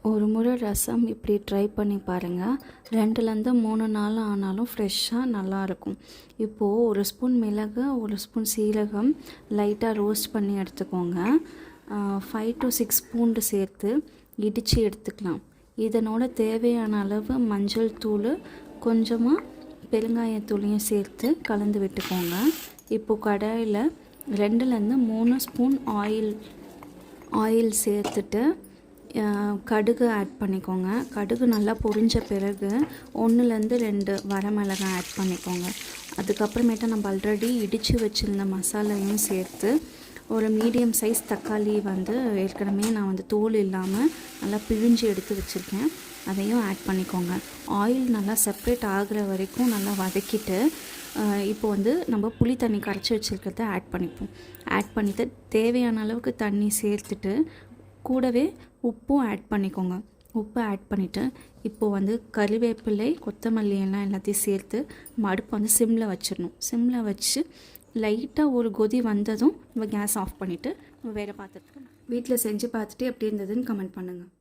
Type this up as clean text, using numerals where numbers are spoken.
ஒரு முறை ரசம் இப்படி ட்ரை பண்ணி பாருங்கள். 2லேருந்து 3 நாள் ஆனாலும் ஃப்ரெஷ்ஷாக நல்லாயிருக்கும். இப்போது ஒரு ஸ்பூன் மிளகு, ஒரு ஸ்பூன் சீரகம் லைட்டாக ரோஸ்ட் பண்ணி எடுத்துக்கோங்க. 5 to 6 பூண்டு சேர்த்து இடித்து எடுத்துக்கலாம். இதனோட தேவையான அளவு மஞ்சள் தூள், கொஞ்சமாக பெருங்காயத்தூளையும் சேர்த்து கலந்து விட்டுக்கோங்க. இப்போது கடாயில் 2லேருந்து 3 ஸ்பூன் ஆயில் சேர்த்துட்டு கடுகு ஆட் பண்ணிக்கோங்க. கடுகு நல்லா பொரிஞ்ச பிறகு 1லேருந்து 2 வரமிளகாய் ஆட் பண்ணிக்கோங்க. அதுக்கப்புறமேட்டு நம்ம ஆல்ரெடி இடித்து வச்சுருந்த மசாலையும் சேர்த்து ஒரு மீடியம் சைஸ் தக்காளி ஏற்கனவே நான் தோல் இல்லாமல் நல்லா பிழிஞ்சு எடுத்து வச்சுருக்கேன், அதையும் ஆட் பண்ணிக்கோங்க. ஆயில் நல்லா செப்ரேட் ஆகிற வரைக்கும் நல்லா வதக்கிட்டு இப்போ நம்ம புளி தண்ணி கரைச்சி வச்சுருக்கிறத ஆட் பண்ணிப்போம். ஆட் பண்ணிவிட்டு தேவையான அளவுக்கு தண்ணி சேர்த்துட்டு கூடவே உப்பும் ஆட் பண்ணிக்கோங்க. உப்பு ஆட் பண்ணிவிட்டு இப்போது கறிவேப்பிலை, கொத்தமல்லி எல்லாம் எல்லாத்தையும் சேர்த்து நம்ம அடுப்பு சிம்மில் வச்சிடணும். சிம்மில் வச்சு லைட்டாக ஒரு கொதி வந்ததும் நம்ம கேஸ் ஆஃப் பண்ணிவிட்டு நம்ம வேறு பாத்திரத்துக்கு வீட்டில் செஞ்சு பார்த்துட்டு எப்படி இருந்ததுன்னு கமெண்ட் பண்ணுங்கள்.